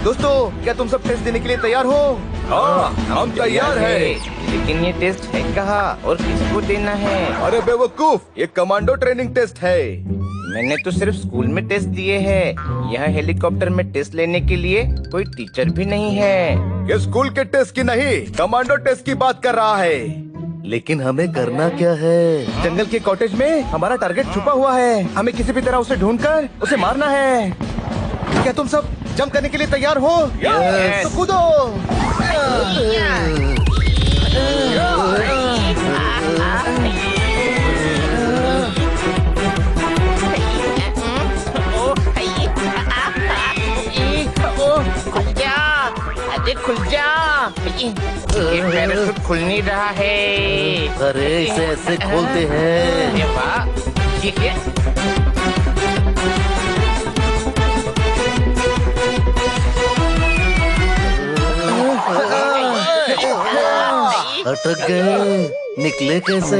दोस्तों, क्या तुम सब टेस्ट देने के लिए तैयार हो? हाँ, हम तैयार हैं। लेकिन ये टेस्ट है कहाँ और किसको देना है? अरे बेवकूफ, ये कमांडो ट्रेनिंग टेस्ट है। मैंने तो सिर्फ स्कूल में टेस्ट दिए हैं। यहाँ हेलीकॉप्टर में टेस्ट लेने के लिए कोई टीचर भी नहीं है। ये स्कूल के टेस्ट की नहीं, कमांडो टेस्ट की बात कर रहा है। लेकिन हमें करना क्या है? जंगल के कॉटेज में हमारा टारगेट छुपा हुआ है। हमें किसी भी तरह उसे ढूंढकर उसे मारना है। क्या तुम सब जंप करने के लिए तैयार हो? Yes. तो कूदो। खुल जा, अरे खुल जा। ये पैराशूट खुल नहीं रहा है। अरे इसे ऐसे खोलते हैं। अरे वाह, ठीक है। अटक गए, निकले कैसे?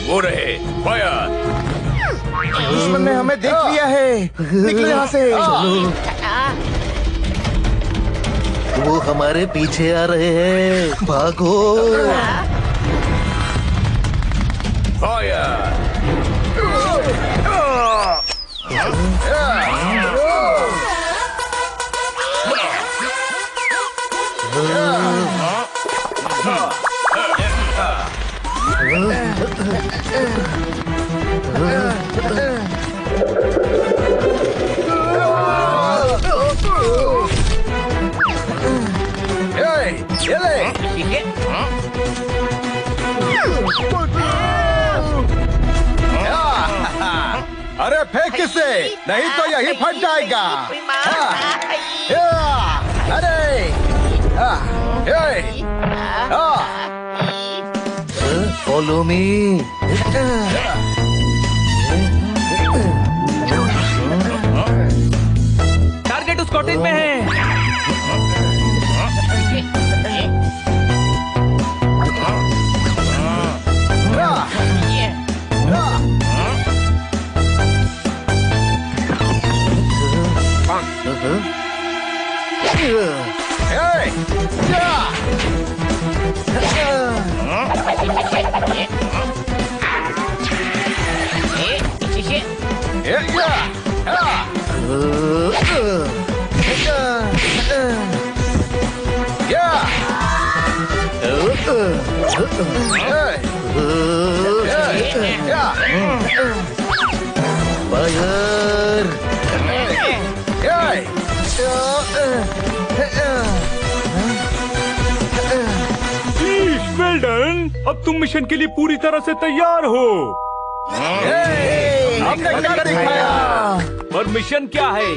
वो रहे, फायर। दुश्मन ने हमें देख लिया है। निकलो यहाँ से। वो हमारे पीछे आ रहे हैं, भागो। फायर। ये ले। ठीक है। अरे फेंक इसे, नहीं तो यही फट जाएगा। अरे फॉलो मी। टारगेट उस कॉटेज में है। Well done. अब तुम मिशन के लिए पूरी तरह से तैयार हो। हमने क्या दिखाया? और मिशन क्या है?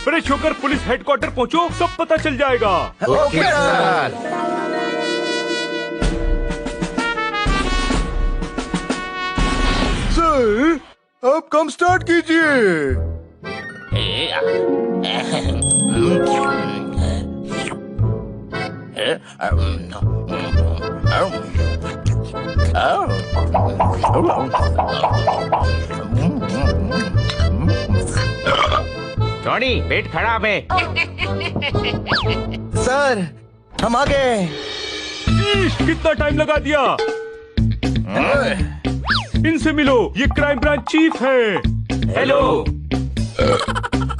फ्रेश होकर पुलिस हेडक्वार्टर पहुंचो, सब पता चल जाएगा। Okay sir. सर, अब काम स्टार्ट कीजिए। जॉनी, पेट खराब है। सर, हम आ गए। कितना टाइम लगा दिया? इनसे मिलो, ये क्राइम ब्रांच चीफ है। हेलो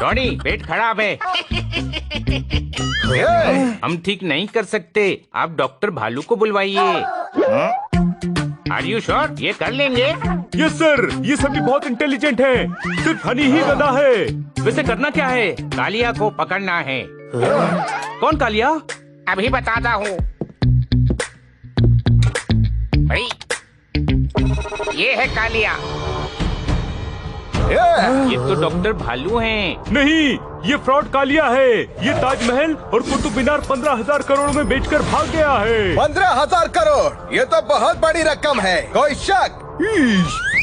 जॉनी, पेट खराब है। हम ठीक नहीं कर सकते, आप डॉक्टर भालू को बुलवाइए। Are you sure? ये कर लेंगे? यस सर, ये सभी बहुत इंटेलिजेंट हैं। सिर्फ हनी ही गधा है। वैसे करना क्या है? कालिया को पकड़ना है। कौन कालिया? अभी बताता हूँ। ये है कालिया। ये तो डॉक्टर भालू हैं। नहीं, ये फ्रॉड कालिया है। ये ताजमहल और कुतुब मीनार 15,000 करोड़ में बेचकर भाग गया है। 15,000 करोड़, ये तो बहुत बड़ी रकम है। कोई शक?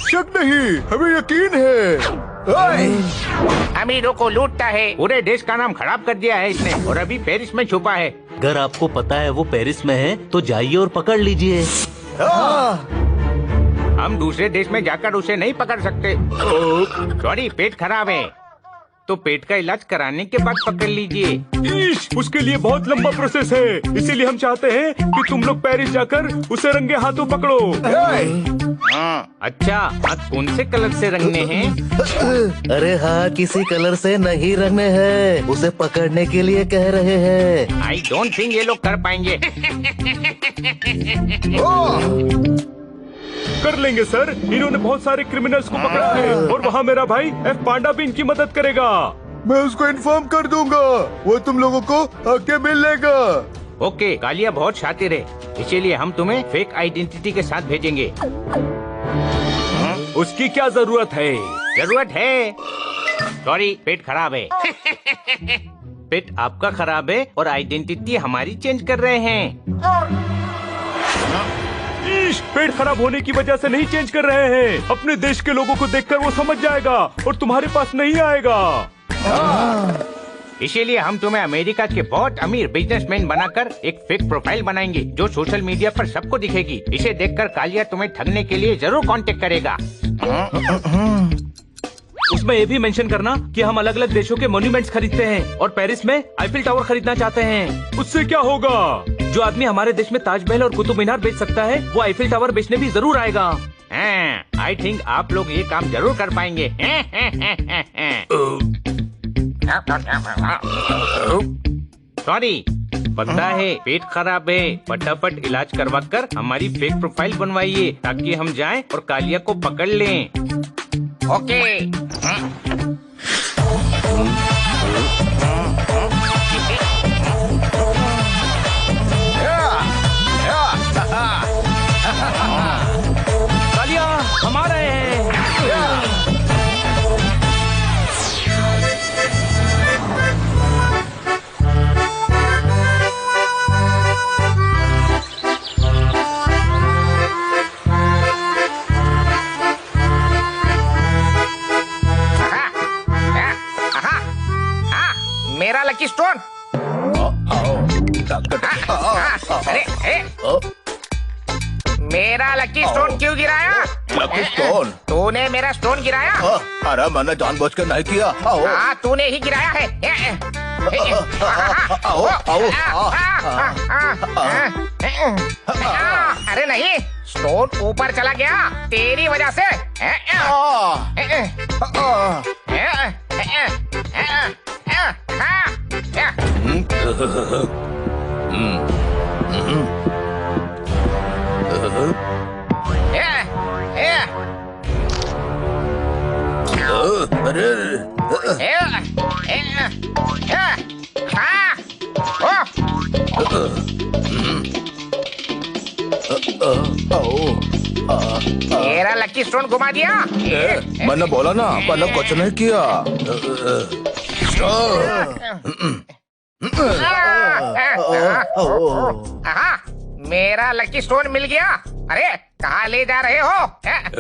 शक नहीं, हमें यकीन है। अमीरों को लूटता है। पूरे देश का नाम खराब कर दिया है इसने, और अभी पेरिस में छुपा है। अगर आपको पता है वो पेरिस में है तो जाइए और पकड़ लीजिए। हम दूसरे देश में जाकर उसे नहीं पकड़ सकते। सॉरी, पेट खराब है तो पेट का इलाज कराने के बाद पकड़ लीजिए। उसके लिए बहुत लंबा प्रोसेस है, इसीलिए हम चाहते हैं कि तुम लोग पेरिस जाकर उसे रंगे हाथों पकड़ो। अच्छा, हाथ कौन से कलर से रंगने हैं? अरे हाँ, किसी कलर से नहीं रंगने हैं, उसे पकड़ने के लिए कह रहे हैं। आई डोंट थिंक ये लोग कर पाएंगे। कर लेंगे सर, इन्होंने बहुत सारे क्रिमिनल्स को पकड़ा है और वहाँ मेरा भाई एफ पांडा भी इनकी मदद करेगा। मैं उसको इन्फॉर्म कर दूंगा, वो तुम लोगों को आके मिल लेगा। ओके, कालिया बहुत शातिर है, इसीलिए हम तुम्हें फेक आइडेंटिटी के साथ भेजेंगे। उसकी क्या जरूरत है? जरूरत है। सॉरी, पेट खराब है। पेट आपका खराब है और आइडेंटिटी हमारी चेंज कर रहे हैं। पेट खराब होने की वजह से नहीं चेंज कर रहे हैं, अपने देश के लोगों को देखकर वो समझ जाएगा और तुम्हारे पास नहीं आएगा। इसीलिए हम तुम्हें अमेरिका के बहुत अमीर बिजनेसमैन बनाकर एक फेक प्रोफाइल बनाएंगे जो सोशल मीडिया पर सबको दिखेगी। इसे देखकर कालिया तुम्हें ठगने के लिए जरूर कांटेक्ट करेगा। उसमें ये भी मेंशन करना कि हम अलग अलग देशों के मॉन्यूमेंट्स खरीदते हैं और पेरिस में आईफिल टावर खरीदना चाहते हैं। उससे क्या होगा? जो आदमी हमारे देश में ताजमहल और कुतुब मीनार बेच सकता है वो आईफिल टावर बेचने भी जरूर आएगा। आई थिंक आप लोग ये काम जरूर कर पाएंगे। सॉरी, पता है पेट खराब है, फटाफट इलाज करवा कर हमारी फेक प्रोफाइल बनवाइए ताकि हम जाएं और कालिया को पकड़ लें। ओके। कालिया, हम आ रहे हैं। मेरा लकी स्टोन। मेरा लकी स्टोन क्यों गिराया? Lucky stone? तूने मेरा स्टोन गिराया? अरे मैंने जानबूझकर नहीं किया। हाँ, तूने ही गिराया है। अरे नहीं, स्टोन ऊपर चला गया तेरी वजह से। मेरा लकी स्टोन घुमा दिया। मैंने बोला ना, मैंने कुछ नहीं किया। मेरा लकी स्टोन मिल गया। अरे कहाँ ले जा रहे हो?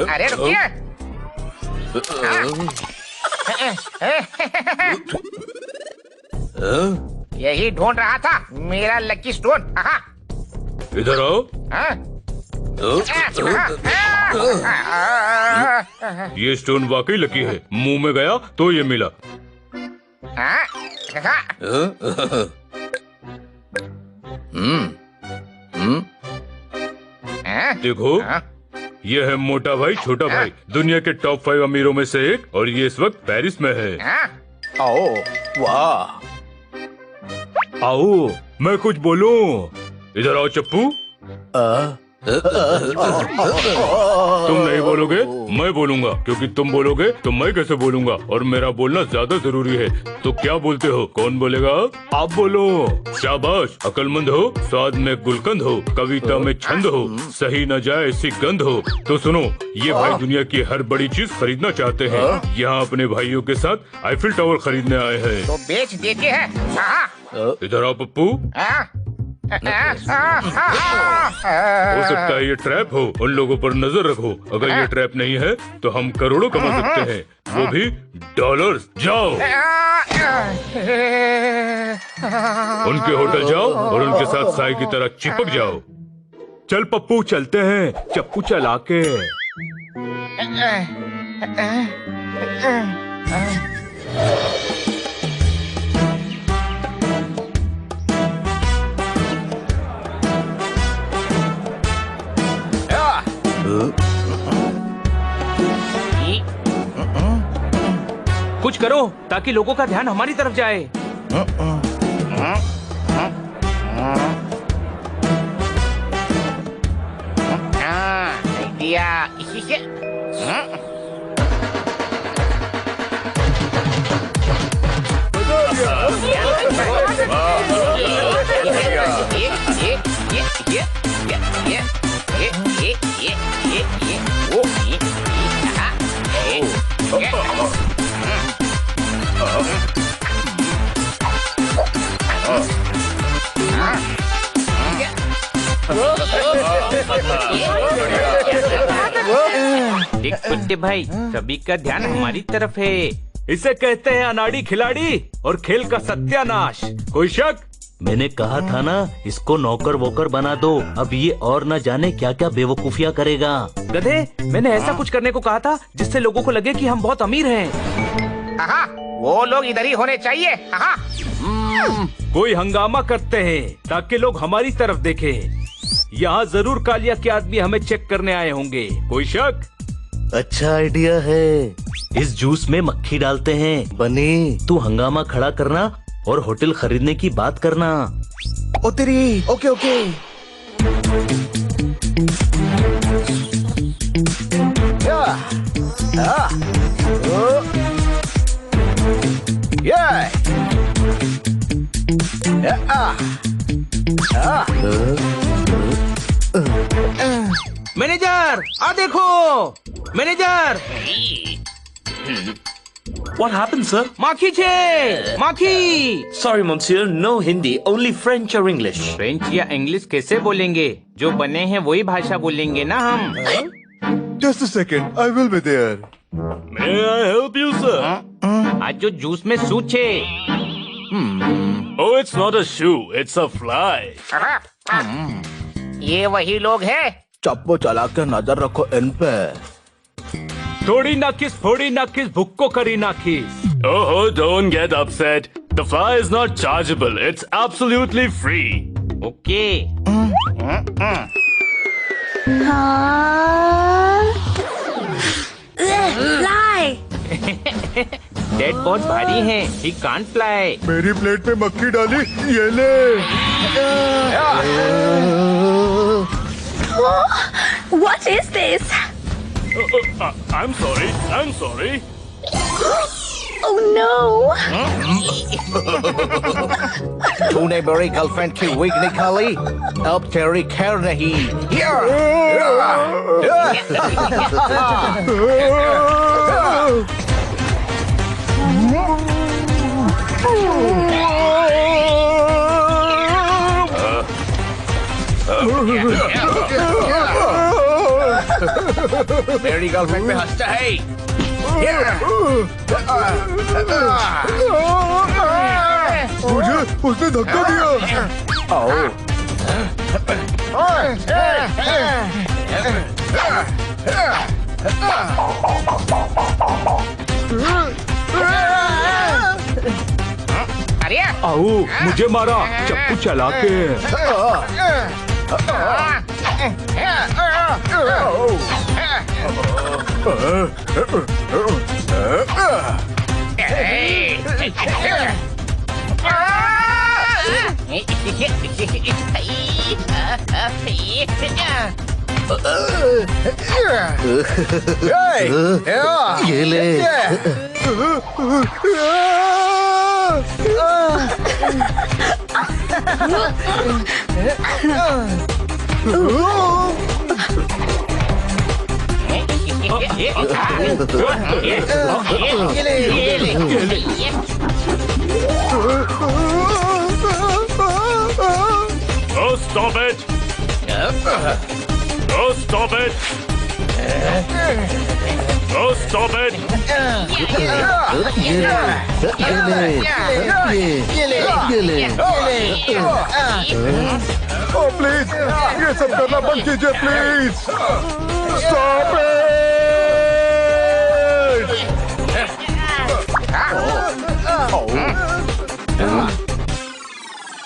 अरे रुकिए। यही ढूंढ रहा था मेरा लकी स्टोन। इधर आओ। ये स्टोन वाकई लकी है, मुंह में गया तो ये मिला। देखो, ये है मोटा भाई छोटा भाई, दुनिया के टॉप 5 अमीरों में से एक, और ये इस वक्त पेरिस में है। आओ, वाह। आओ, मैं कुछ बोलूं? इधर आओ चप्पू। तुम नहीं बोलोगे, मैं बोलूंगा, क्योंकि तुम बोलोगे तो मैं कैसे बोलूंगा, और मेरा बोलना ज्यादा जरूरी है। तो क्या बोलते हो? कौन बोलेगा? आप बोलो। शाबाश, अक्लमंद हो, स्वाद में गुलकंद हो, कविता में छंद हो, सही न जाए ऐसी गंध हो। तो सुनो, ये भाई दुनिया की हर बड़ी चीज खरीदना चाहते हैं। यहाँ अपने भाइयों के साथ आईफिल टावर खरीदने आए हैं। तो बेच देते हैं। इधर आओ पप्पू। हो सकता है ये ट्रैप हो, उन लोगों पर नजर रखो। अगर ये ट्रैप नहीं है तो हम करोड़ों कमा सकते हैं, वो भी डॉलर्स। जाओ। उनके होटल जाओ और उनके साथ साई की तरह चिपक जाओ। चल पप्पू चलते हैं, चप्पू चला के। कुछ करो ताकि लोगों का ध्यान हमारी तरफ जाए। देख कुत्ते भाई, सभी का ध्यान हमारी तरफ है। इसे कहते हैं अनाड़ी खिलाड़ी और खेल का सत्यानाश। कोई शक? मैंने कहा था ना, इसको नौकर वोकर बना दो। अब ये और न जाने क्या क्या बेवकूफियाँ करेगा। गधे, मैंने ऐसा कुछ करने को कहा था जिससे लोगों को लगे कि हम बहुत अमीर हैं। वो लोग इधर ही होने चाहिए। कोई हंगामा करते हैं ताकि लोग हमारी तरफ देखें। यहाँ जरूर कालिया के आदमी हमें चेक करने आए होंगे। कोई शक? अच्छा आइडिया है, इस जूस में मक्खी डालते हैं। बनी, तू हंगामा खड़ा करना और होटल खरीदने की बात करना। ओ तेरी, ओके ओके। मैनेजर, आ देखो मैनेजर। What happened, sir? माखी छे, माखी। Sorry, monsieur, no Hindi, only French or English. French या इंग्लिश कैसे बोलेंगे? जो बने हैं वही भाषा बोलेंगे ना हम। Just a second, I will be there. May I help you, sir? आज जो जूस में सूच है। Oh, it's not a shoe, it's a fly. ये वही लोग हैं। चप्पू चला के नजर रखो इन पे। थोड़ी नाकिस, फोड़ी नाकिस, भुक्को करी नाकिस। Oh, don't get upset. The fly is not chargeable. It's absolutely free. Okay. Fly! डेट बहुत भारी है, he can't fly। मेरी प्लेट पे मक्खी डाली, ये ले। What is this? I'm sorry. I'm sorry. Oh no! तूने मेरी गर्लफ्रेंड की विग निकाली, अब तेरी खैर नहीं। मेरी गर्लफ्रेंड पे हंसता है। मुझे उसने धक्का दिया। अरे आओ, मुझे मारा चप्पू चला के। ये ले। Oh, stop it! Oh, stop it! Oh, stop it! Oh please, ये सब करना बंद कीजिए please. Stop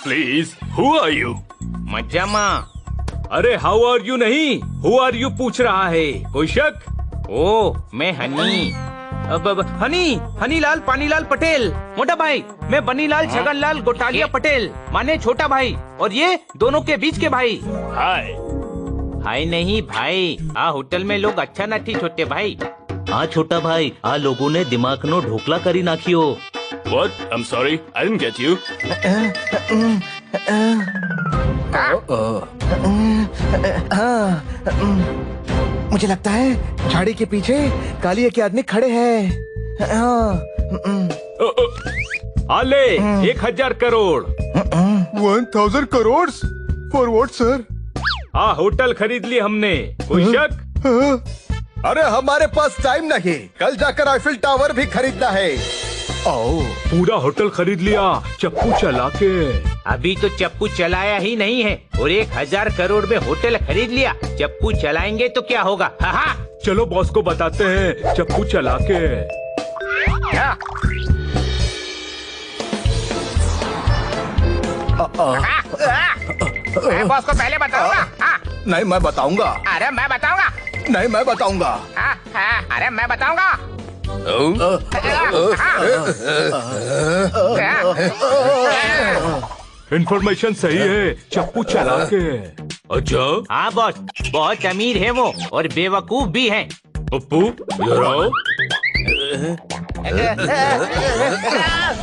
Please, who are you? मजामा। अरे हाउ आर यू नहीं, हु आर यू पूछ रहा है। कोई शक? ओ, मैं हनी। अब हनीलाल पानीलाल पटेल। मोटा भाई, मैं बनीलाल छगनलाल गोटालिया पटेल, माने छोटा भाई, और ये दोनों के बीच के भाई। हाय। हाय नहीं भाई, आ होटल में लोग अच्छा नाठी छोटे भाई। हाँ छोटा भाई, आ लोगों ने दिमाग नो ढोकला करी नाखियो। What? I'm sorry, I didn't get you. मुझे लगता है झाड़ी के पीछे कालिया के आदमी खड़े हैं। आले 1000 crore. 1000 crore? For what sir? Hotel खरीद ली हमने। कोई शक? अरे हमारे पास टाइम नहीं, कल जाकर आईफिल टावर भी खरीदना है। पूरा होटल खरीद लिया चप्पू चला के। अभी तो चप्पू चलाया ही नहीं है और 1000 करोड़ में होटल खरीद लिया। चप्पू चलाएंगे तो क्या होगा? हा। चलो बॉस को बताते हैं चप्पू चला के। मैं बॉस को पहले बताऊंगा। नहीं मैं बताऊंगा। अरे मैं बताऊंगा। नहीं मैं बताऊंगा। अरे मैं बताऊंगा। इन्फॉर्मेशन सही है, चप्पू चला के। अच्छा? हाँ बॉस, बहुत अमीर है वो और बेवकूफ भी है। पप्पू इधर आओ।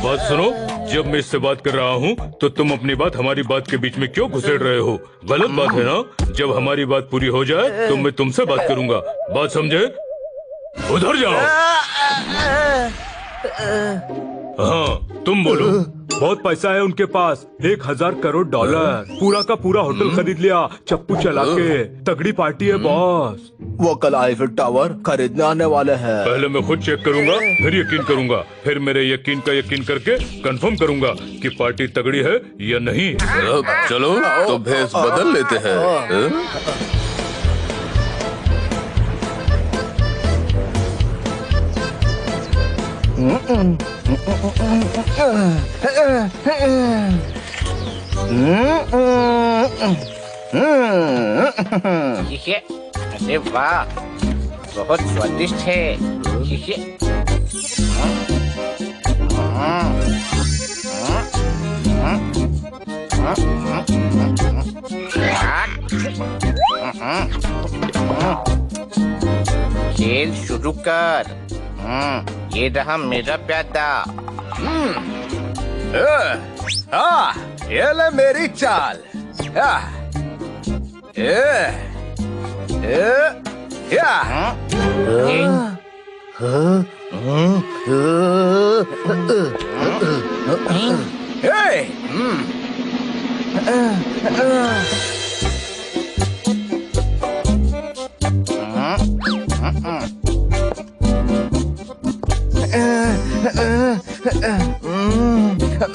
बात सुनो, जब मैं इससे बात कर रहा हूँ तो तुम अपनी बात हमारी बात के बीच में क्यों घुसेड़ रहे हो? गलत बात है ना? जब हमारी बात पूरी हो जाए तो मैं तुमसे बात करूंगा। बात समझे? उधर जाओ। हाँ तुम बोलो। बहुत पैसा है उनके पास, 1000 करोड़ डॉलर। पूरा का पूरा होटल खरीद लिया चप्पू चला के। तगड़ी पार्टी है बॉस। वो कल आईफिल टावर खरीदने आने वाले हैं। पहले मैं खुद चेक करूंगा, फिर यकीन करूंगा, फिर मेरे यकीन का यकीन करके कंफर्म करूंगा कि पार्टी तगड़ी है या नहीं। चलो तो भेस बदल लेते हैं। ये अरे वाह, बहुत स्वादिष्ट है। ये खेल शुरू कर। ये रहा मेरा प्यादा। ये ले मेरी चाल।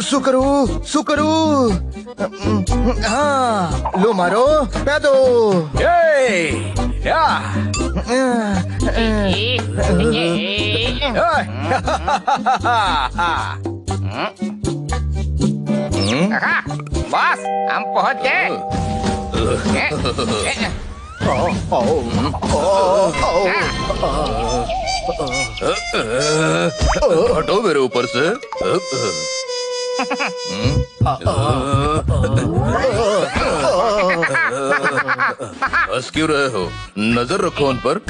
सुकरू सुकरू। हाँ लो मारो पैदो। बॉस हम पहुंच गए। हटो मेरे ऊपर से। हंस क्यों रहे हो? नजर रखो उन पर।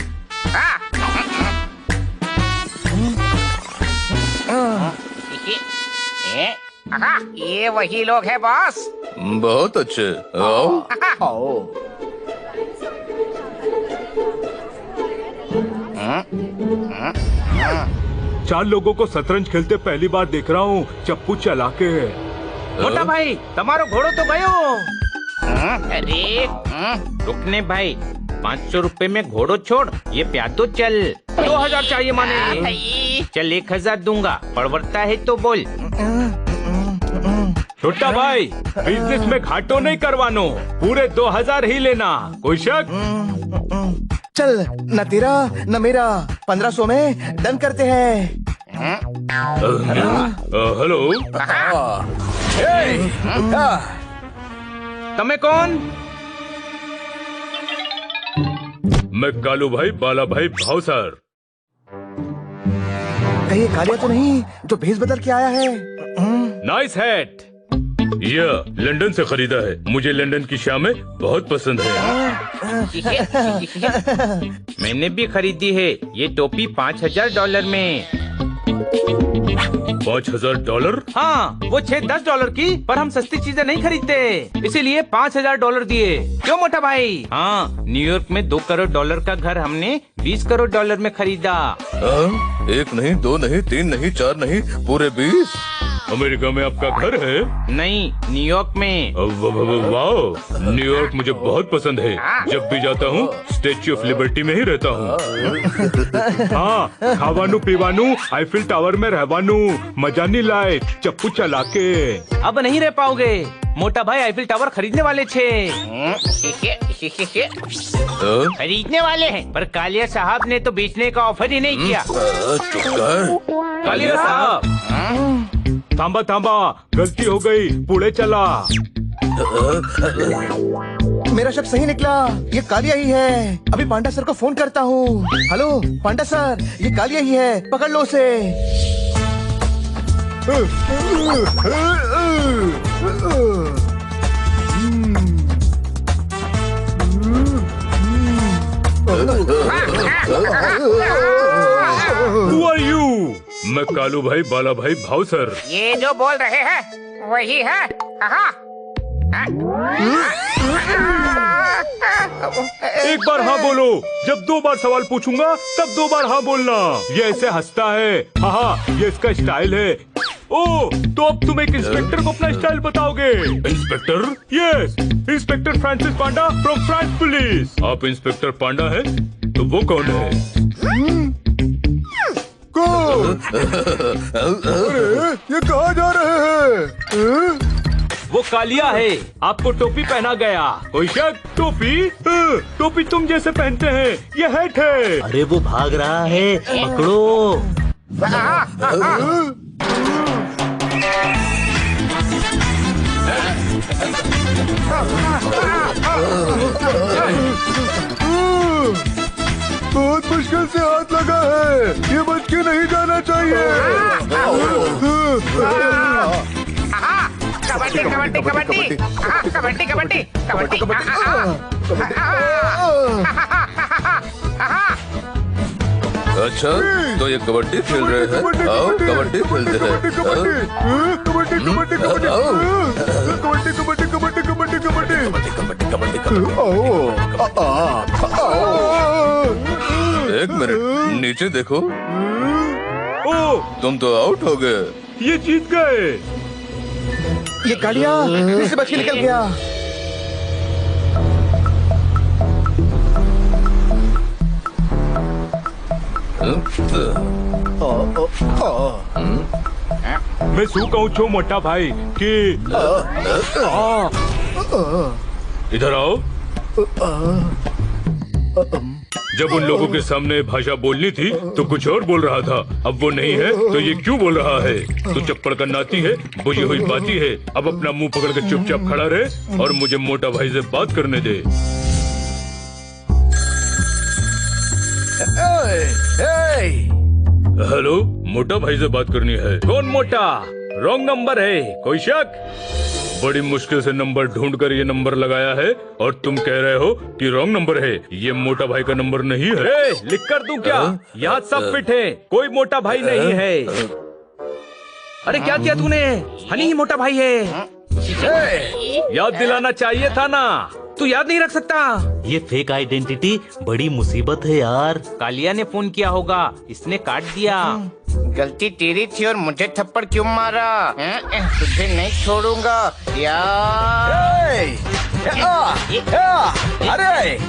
ये वही लोग हैं बॉस। बहुत अच्छे। आओ। चार लोगों को शतरंज खेलते पहली बार देख रहा हूँ चप्पू चला के। मोटा भाई, तुम्हारो घोड़ो तो गयो। अरे रुकने भाई, 500 रुपए में घोड़ो छोड़, ये प्यादो चल। 2000 चाहिए माने। चल 1000 दूंगा, पड़वरता है तो बोल। छोटा भाई, बिजनेस में घाटो नहीं करवानो, पूरे 2000 ही लेना, कोई शक? चल न तेरा न मेरा, 1500 में डन करते हैं। हेलो, तमे कौन? मैं कालू भाई बाला भाई भावसर। कहीं कालिया तो नहीं जो भेस बदल के आया है? Nice hat. यह लंदन से खरीदा है, मुझे लंदन की शामें बहुत पसंद है। मैंने भी खरीदी है, ये टोपी $5000 में। $5000? हाँ, वो 6-10 डॉलर की, पर हम सस्ती चीजें नहीं खरीदते, इसीलिए $5000 दिए। क्यों मोटा भाई? हाँ, न्यूयॉर्क में $2 करोड़ का घर हमने $20 करोड़ में खरीदा। हाँ? 1 नहीं, 2 नहीं, 3 नहीं, 4 नहीं, पूरे 20। अमेरिका में आपका घर है? नहीं, न्यूयॉर्क में। वाह, न्यूयॉर्क मुझे बहुत पसंद है। जब भी जाता हूँ स्टेच्यू ऑफ लिबर्टी में ही रहता हूँ। हाँ, खावानू पीवानू आईफिल टावर में रहवानू, मजा नहीं लाए चप्पू चला के। अब नहीं रह पाओगे, मोटा भाई आईफिल टावर खरीदने वाले थे। खरीदने वाले हैं, पर कालिया साहब ने तो बेचने का ऑफर ही नहीं किया। चुप कर। कालिया साहब, थांबा थांबा, गलती हो गई, पुढे चला। मेरा शक सही निकला, ये कालिया ही है। अभी पांडा सर को फोन करता हूँ। हेलो पांडा सर, ये कालिया ही है, पकड़ लो उसे। Who are you? मैं कालू भाई बाला भाई भावसर। ये जो बोल रहे हैं वही है। एक बार हाँ बोलो, जब 2 बार सवाल पूछूंगा तब 2 बार हाँ बोलना। ये ऐसे हंसता है, हाँ ये इसका स्टाइल है। ओ, तो अब तुम एक इंस्पेक्टर को अपना स्टाइल बताओगे? Inspector? Yes, inspector Francis Panda from France police. आप इंस्पेक्टर पांडा हैं? तो वो कौन है? अरे ये कहाँ जा रहे हैं? वो कालिया है, आपको टोपी पहना गया। कोई शक? टोपी? टोपी तुम जैसे पहनते हैं, ये हैट है। अरे वो भाग रहा है, पकड़ो। बहुत मुश्किल से हाथ लगा है, ये बच के नहीं जाना चाहिए। कबड्डी कबड्डी कबड्डी कबड्डी कबड्डी कबड्डी। अच्छा, तो ये कबड्डी खेल रहे हैं? आओ कबड्डी खेलते हैं। कबड्डी कबड्डी कबड्डी कबड्डी आओ। कबड्डी कबड्डी कबड्डी कबड्डी कबड्डी कबड्डी कबड्डी। एक मिनट, नीचे देखो। ओ, तुम तो आउट हो गए। ये जीत गए। ये कालिया इससे बच के निकल गया। मैं શું કહું છું મોટા ભાઈ કે इधर आओ। जब उन लोगों के सामने भाषा बोलनी थी तो कुछ और बोल रहा था, अब वो नहीं है तो ये क्यों बोल रहा है? तू चप्पड़ का नाती है, बुझी हुई बाती है। अब अपना मुंह पकड़ के चुपचाप खड़ा रहे और मुझे मोटा भाई से बात करने दे। हेलो, मोटा भाई से बात करनी है। कौन मोटा? रॉन्ग नंबर है, कोई शक? बड़ी मुश्किल से नंबर ढूंढकर ये नंबर लगाया है और तुम कह रहे हो कि रॉन्ग नंबर है। ये मोटा भाई का नंबर नहीं है। लिख कर दूं क्या? यहाँ सब फिट है, कोई मोटा भाई नहीं है। अरे क्या किया तूने? हनी ही मोटा भाई है। याद दिलाना चाहिए था ना, तू याद नहीं रख सकता। ये फेक आइडेंटिटी बड़ी मुसीबत है यार। कालिया ने फोन किया होगा, इसने काट दिया। गलती तेरी थी और मुझे थप्पड़ क्यों मारा? तुझे नहीं छोड़ूंगा यार। अरे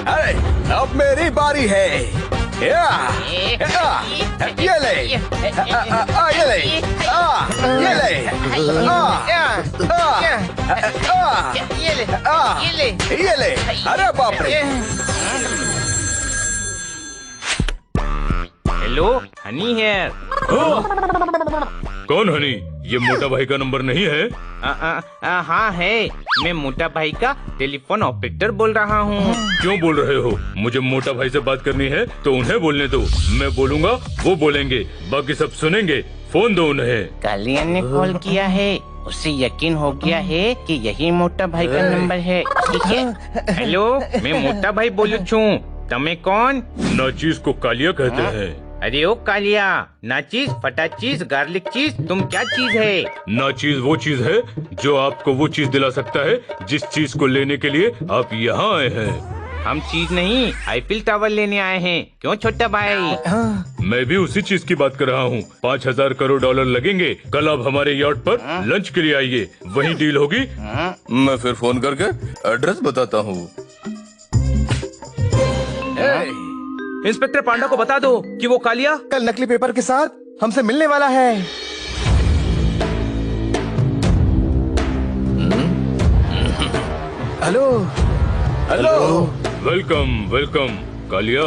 अरे अब मेरी बारी है। ये ले, ये ले, ये ले। अरे बाप रे। Hello, honey here. कौन हनी? ये मोटा भाई का नंबर नहीं है? हाँ है, मैं मोटा भाई का टेलीफोन ऑपरेटर बोल रहा हूँ। क्यों बोल रहे हो? मुझे मोटा भाई से बात करनी है तो उन्हें बोलने दो। मैं बोलूँगा वो बोलेंगे, बाकी सब सुनेंगे। फोन दो उन्हें। कालिया ने कॉल किया है, उसे यकीन हो गया है कि यही मोटा भाई का नंबर है। ठीक है। हेलो, मैं मोटा भाई बोलू छू। तमे कौन? नाचीज को कालिया कहते हैं। अरे ओ कालिया, नाचीज, फटा चीज, गार्लिक चीज, तुम क्या चीज है? नाचीज वो चीज है जो आपको वो चीज दिला सकता है जिस चीज को लेने के लिए आप यहाँ आए हैं। हम चीज नहीं, आईफिल टावर लेने आए हैं। क्यों छोटा भाई? मैं भी उसी चीज की बात कर रहा हूँ। 5,000 करोड़ डॉलर लगेंगे। कल आप हमारे यॉट पर लंच के लिए आइए, वही डील होगी। मैं फिर फोन करके एड्रेस बताता हूँ। इंस्पेक्टर पांडा को बता दो कि वो कालिया कल नकली पेपर के साथ हमसे मिलने वाला है। Hello hello. Welcome welcome Kalia.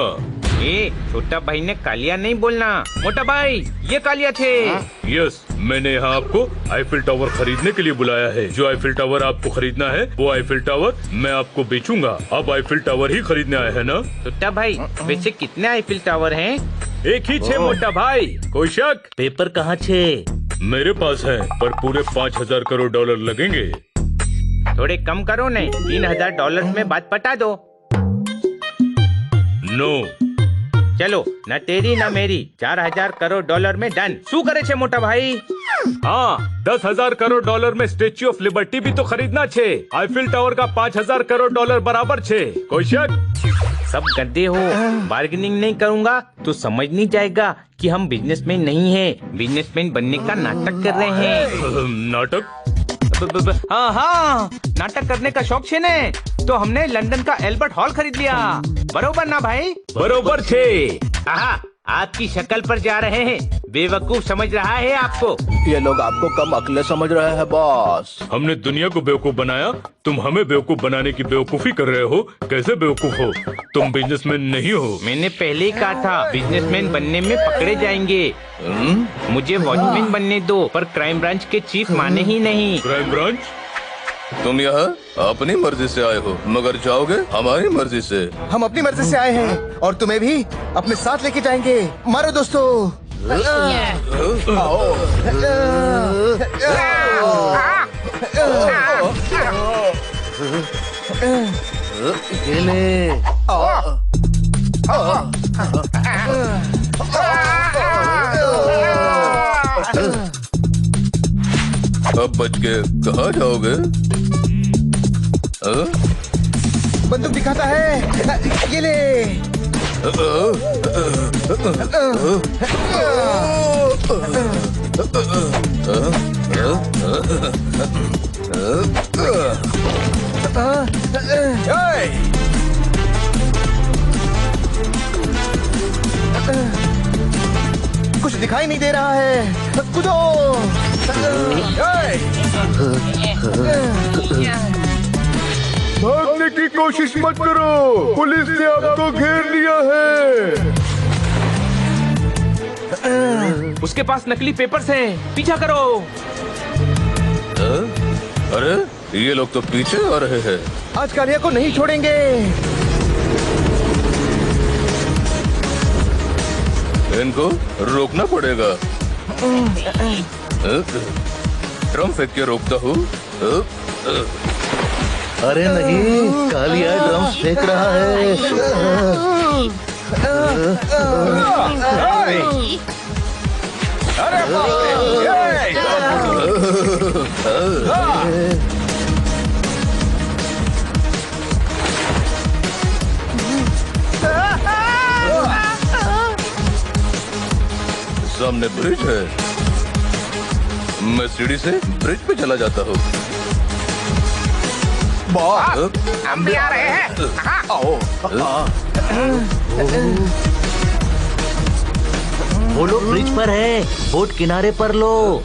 ए, छोटा भाई ने कालिया नहीं बोलना। मोटा भाई, ये कालिया थे। यस, मैंने यहाँ आपको आईफिल टावर खरीदने के लिए बुलाया है। जो आईफिल टावर आपको खरीदना है वो आईफिल टावर मैं आपको बेचूंगा। आप आईफिल टावर ही खरीदने आए हैं ना? छोटा भाई, वैसे कितने आईफिल टावर हैं? एक ही छे मोटा भाई, कोई शक? पेपर कहाँ छे? मेरे पास है, पर पूरे 5,000 करोड़ डॉलर लगेंगे। थोड़े कम करो ने, $3,000 में बात पटा दो। नो। चलो, न तेरी न मेरी, 4,000 करोड़ डॉलर में डन। शू करे छे मोटा भाई? हाँ, 10,000 करोड़ डॉलर में स्टेच्यू ऑफ लिबर्टी भी तो खरीदना छे। आईफिल टावर का 5,000 करोड़ डॉलर बराबर छे, कोई शक? सब गद्दे हो। बार्गेनिंग नहीं करूँगा तो समझ नहीं जाएगा कि हम बिजनेसमैन नहीं हैं, बिजनेसमैन बनने का नाटक कर रहे हैं। नाटक? हाँ हाँ, नाटक करने का शौक छे ने, तो हमने लंदन का एल्बर्ट हॉल खरीद लिया। बरोबर ना भाई? बरोबर छे। आहा, आपकी शक्ल पर जा रहे हैं। बेवकूफ समझ रहा है आपको। ये लोग आपको कम अक्ल समझ रहे हैं बॉस। हमने दुनिया को बेवकूफ बनाया, तुम हमें बेवकूफ बनाने की बेवकूफी कर रहे हो। कैसे बेवकूफ हो? तुम बिजनेसमैन नहीं हो। मैंने पहले ही कहा था, बिजनेसमैन बनने में पकड़े जाएंगे। मुझे वॉचमैन बनने दो, पर क्राइम ब्रांच के चीफ माने ही नहीं। Crime branch? तुम यहाँ अपनी मर्जी से आए हो, मगर जाओगे हमारी मर्जी से। हम अपनी मर्जी से आए हैं और तुम्हें भी अपने साथ लेके जाएंगे। मारो दोस्तों। ये ले। अब बच के कहाँ जाओगे? बंदूक दिखाता है, ये ले। कुछ दिखाई नहीं दे रहा है, कूदो। भागने की कोशिश मत करो, पुलिस ने आपको घेर लिया है। उसके पास नकली पेपर्स हैं, पीछा करो। अरे ये लोग तो पीछे आ रहे हैं। आज कालिया को नहीं छोड़ेंगे। इनको रोकना पड़ेगा। ड्रम फेंक के रोकता हूँ। अरे नहीं, कालिया ड्रम्स फेंक रहा है। अरे सामने ब्रिज है, मैं सीढ़ी से ब्रिज पे चला जाता हूँ। बॉस हम भी आ रहे हैं। हाँ। आओ वो लोग ब्रिज पर है, बोट किनारे पर लो।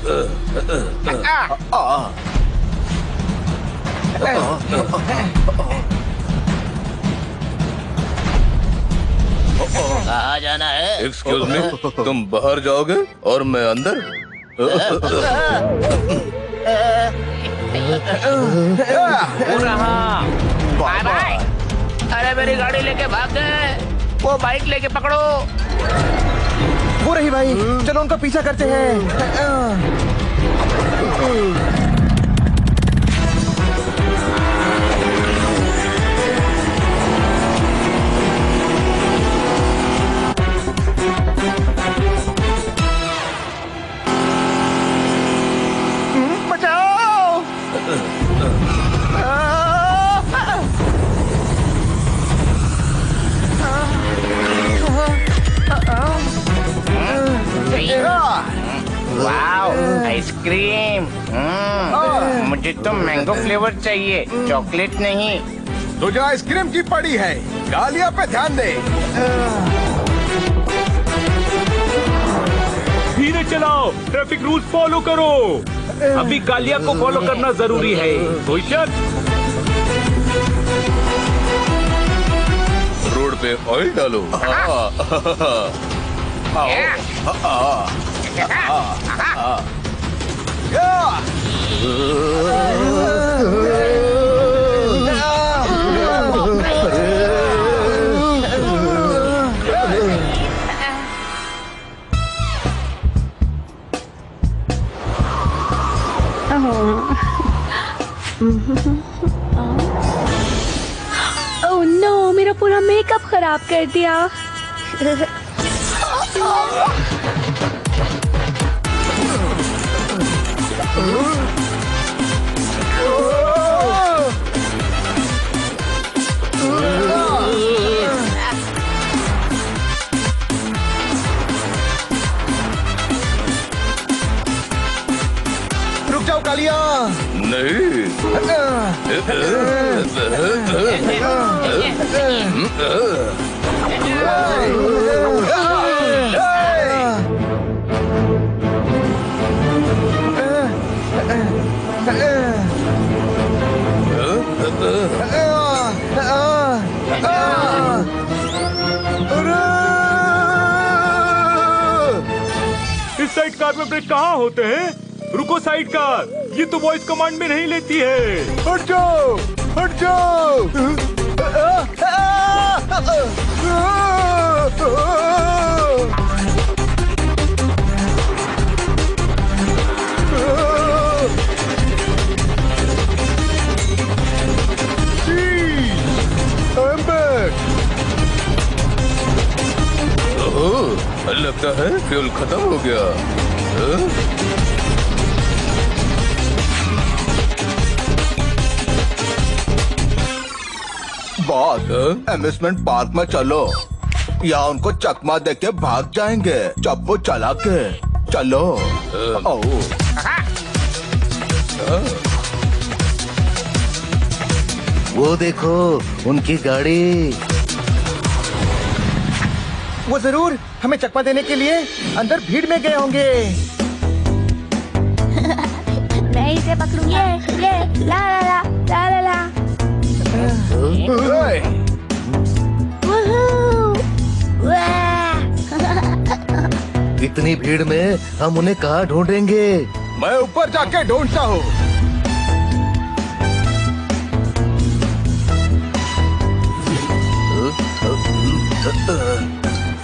कहाँ जाना है? एक्सक्यूज मी, तुम बाहर जाओगे और मैं अंदर। Bye bye. अरे मेरी गाड़ी लेके भाग गए, वो बाइक लेके पकड़ो। वो रही भाई, चलो उनका पीछा करते हैं। बचाओ! Wow, ice cream. मुझे तो मैंगो फ्लेवर चाहिए, चॉकलेट नहीं। तुझे आइसक्रीम की पड़ी है, गालिया पे ध्यान दे। धीरे चलाओ, ट्रैफिक रूल्स फॉलो करो। अभी कालिया को फॉलो करना जरूरी है। कोई शक? रोड पे ऑयल डालो। ओह नो, मेरा पूरा मेकअप खराब कर दिया। रुक जाओ कालिया। नहीं। इस साइड कार में ब्रेक कहाँ होते हैं? रुको साइड कार, ये तो वॉइस कमांड में नहीं लेती है। हट जाओ, हट जाओ। I'm back. ओह, लगता है फ्यूल खत्म हो गया। बॉस, अम्यूजमेंट पार्क में चलो, या उनको चकमा दे के भाग जाएंगे। चप्पू चला के चलो। वो देखो, उनकी गाड़ी। वो जरूर हमें चकमा देने के लिए अंदर भीड़ में गए होंगे। मैं इसे पकड़ूंगी। ये ला ला ला ला ला ला। ओए, वूहू! वाह! इतनी भीड़ में हम उन्हें कहाँ ढूंढेंगे? मैं ऊपर जाके ढूंढता हूँ।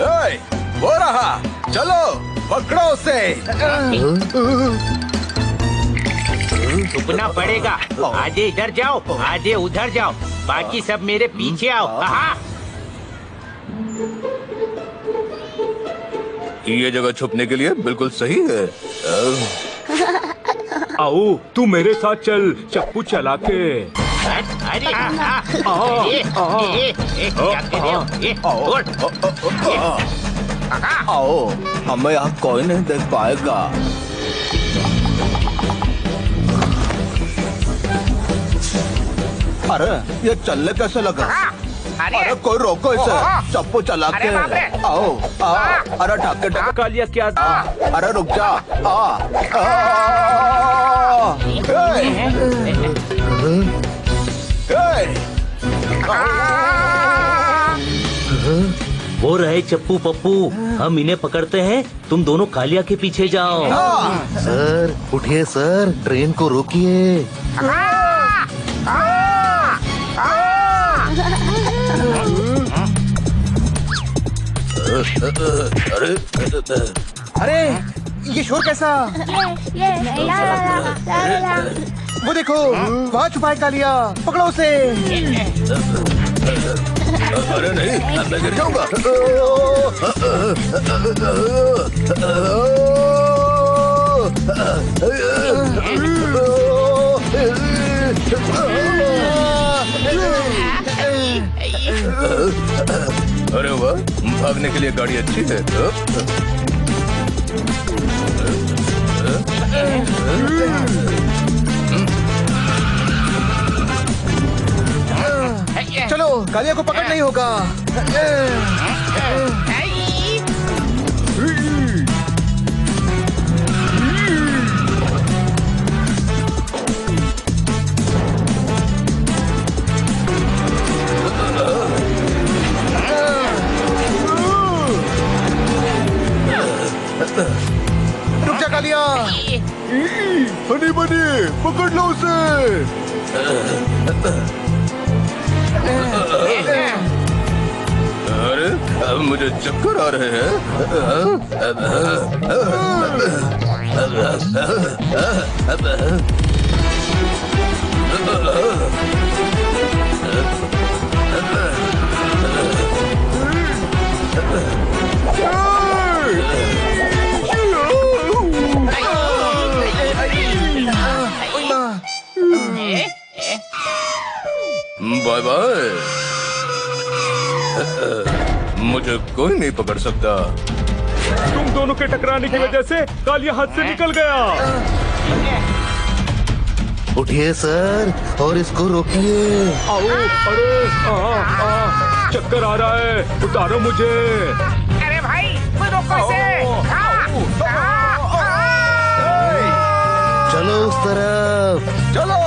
ओए, वो रहा, चलो पकड़ो उसे। रुकना पड़ेगा। आधे इधर जाओ, आधे उधर जाओ, बाकी सब मेरे पीछे आओ। हाँ। ये जगह छुपने के लिए बिल्कुल सही है। आओ, तू मेरे साथ चल, चप्पू चला के। अरे क्या कर रहे हो? ये, छोड़। आओ, हमें यहाँ कोई नहीं देख पाएगा। अरे ये चलने कैसे लगा? अरे कोई रोको इसे, चप्पू चला के। आओ अरे ठाके ठाके। कालिया क्या? अरे रुक जा। वो रहे चप्पू पप्पू, हम इन्हें पकड़ते हैं, तुम दोनों कालिया के पीछे जाओ। सर उठिए सर, ट्रेन को रोकिए। अरे ये शोर कैसा? ये ला ला ला ला ला। वो देखो वहाँ छुपा है कालिया, पकड़ो उसे। अरे नहीं, मैं गिर जाऊंगा। अरे वाह, भागने के लिए गाड़ी अच्छी है। चलो कालिया को पकड़ना ही होगा। रुक जा कालिया। बनी बनी पकड़ लो उसे। अरे अब मुझे चक्कर आ रहे हैं। Bye bye. मुझे कोई नहीं पकड़ सकता। तुम दोनों के टकराने की वजह से कालिया हाथ से निकल गया। उठिए सर और इसको रोकिए। अरे चक्कर आ रहा है, उतारो मुझे। अरे भाई कोई रोको इसे। चलो उस तरफ चलो।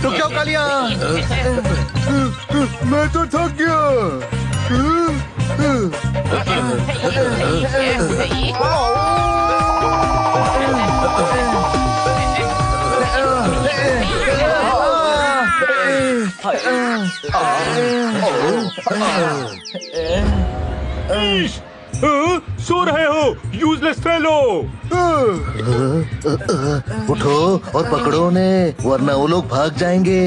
रुक जाओ कालिया। मैं तो थक गया। सो रहे हो यूजलेस फेलो। उठो और पकड़ो उन्हें, वरना वो लोग भाग जाएंगे।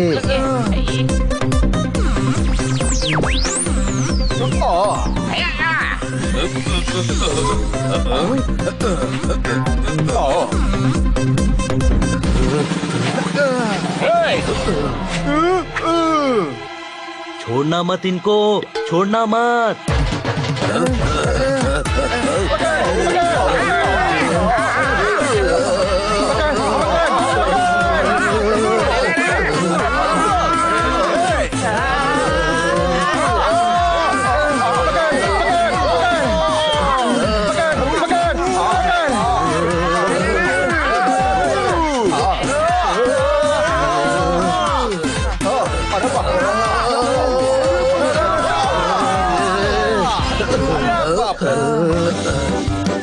छोड़ना मत इनको, छोड़ना मत।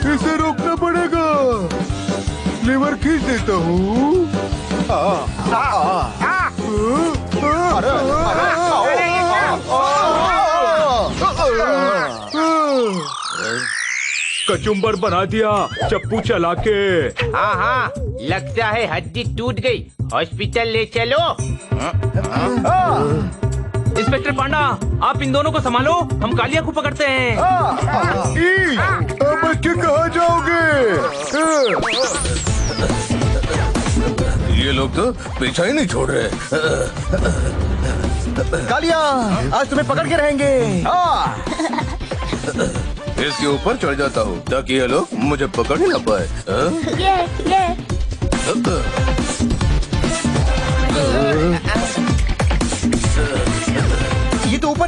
इसे रोकना पड़ेगा। लीवर खींच देता हूँ। कचुम्बर बना दिया चप्पू चला के। हाँ हाँ, लगता है हड्डी टूट गई, हॉस्पिटल ले चलो। इंस्पेक्टर पांडा, आप इन दोनों को संभालो, हम कालिया को पकड़ते हैं। अब बच्चे कहाँ जाओगे? ये लोग तो पीछा ही नहीं छोड़ रहे। कालिया आज तुम्हें पकड़ के रहेंगे। इसके ऊपर चढ़ जाता हूँ ताकि ये लोग मुझे पकड़ ही ना पाए। ये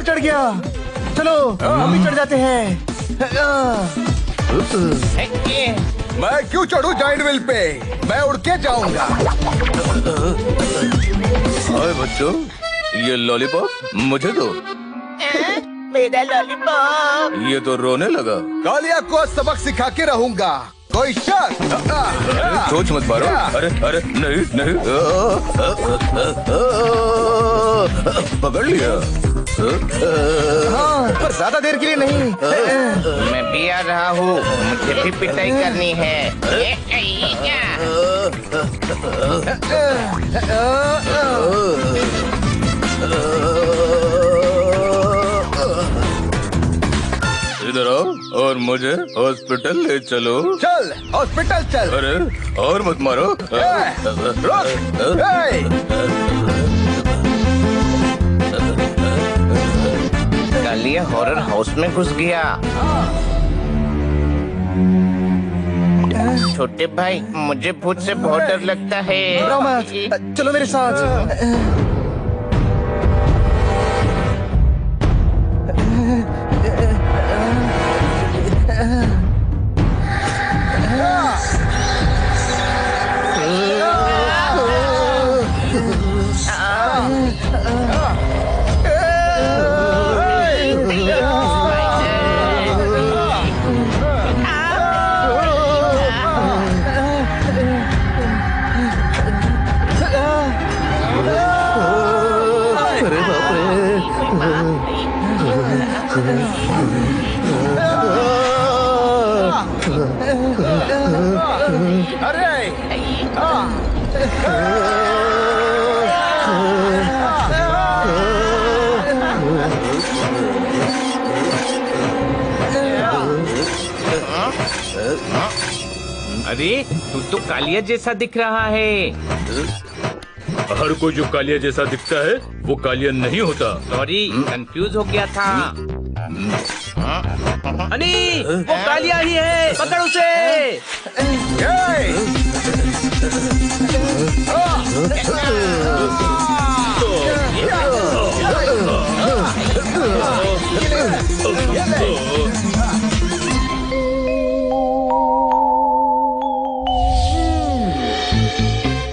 पर चढ़ गया। चलो हम भी चढ़ जाते हैं। मैं क्यों चढ़ूं जाइंट व्हील पे? मैं उड़ के जाऊंगा। हाय बच्चों, ये लॉलीपॉप मुझे दो। मेरा लॉलीपॉप। ये तो रोने लगा। कालिया को सबक सिखा के रहूंगा। कोई शक? सोच मत मारो। अरे अरे नहीं नहीं। पकड़ लिया। हाँ, पर ज्यादा देर के लिए नहीं। मैं भी आ रहा हूँ, मुझे भी पिटाई करनी है। इधर आओ और मुझे हॉस्पिटल ले चलो। चल हॉस्पिटल चल। अरे और मत मारो। कालिया हॉरर हाउस में घुस गया। छोटे भाई, मुझे भूत से बहुत डर लगता है। घबराओ मत, चलो मेरे साथ। अरे तू तो कालिया जैसा दिख रहा है। हर कोई जो कालिया जैसा दिखता है वो कालिया नहीं होता। सॉरी, कंफ्यूज हो गया था। अनी, वो कालिया ही है, पकड़ उसे।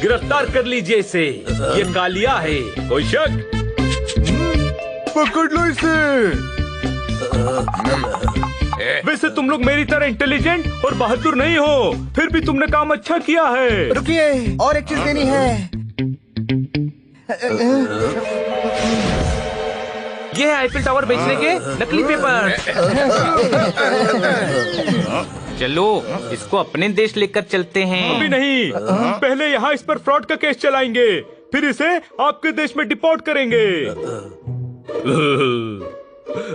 गिरफ्तार कर लीजिए इसे, ये कालिया है। कोई शक? पकड़ लो इसे। वैसे तुम लोग मेरी तरह इंटेलिजेंट और बहादुर नहीं हो, फिर भी तुमने काम अच्छा किया है। रुकिए, और एक चीज देनी है। ये है आईफिल टावर बेचने के नकली पेपर। चलो इसको अपने देश लेकर चलते हैं। अभी नहीं, पहले यहाँ इस पर फ्रॉड का केस चलाएंगे, फिर इसे आपके देश में डिपोर्ट करेंगे।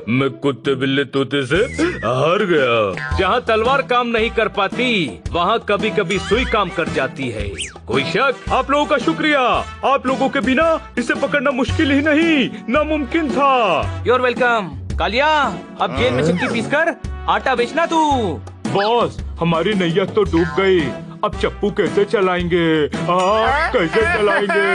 मैं कुत्ते बिल्ली तोते से हार गया। जहाँ तलवार काम नहीं कर पाती, वहाँ कभी कभी सुई काम कर जाती है। कोई शक? आप लोगों का शुक्रिया, आप लोगों के बिना इसे पकड़ना मुश्किल ही नहीं, नामुमकिन था। You're welcome। कालिया, अब जेल में चक्की पीस कर आटा बेचना तू। बॉस, हमारी नैया तो डूब गई, अब चप्पू कैसे चलाएंगे? कैसे चलाएंगे?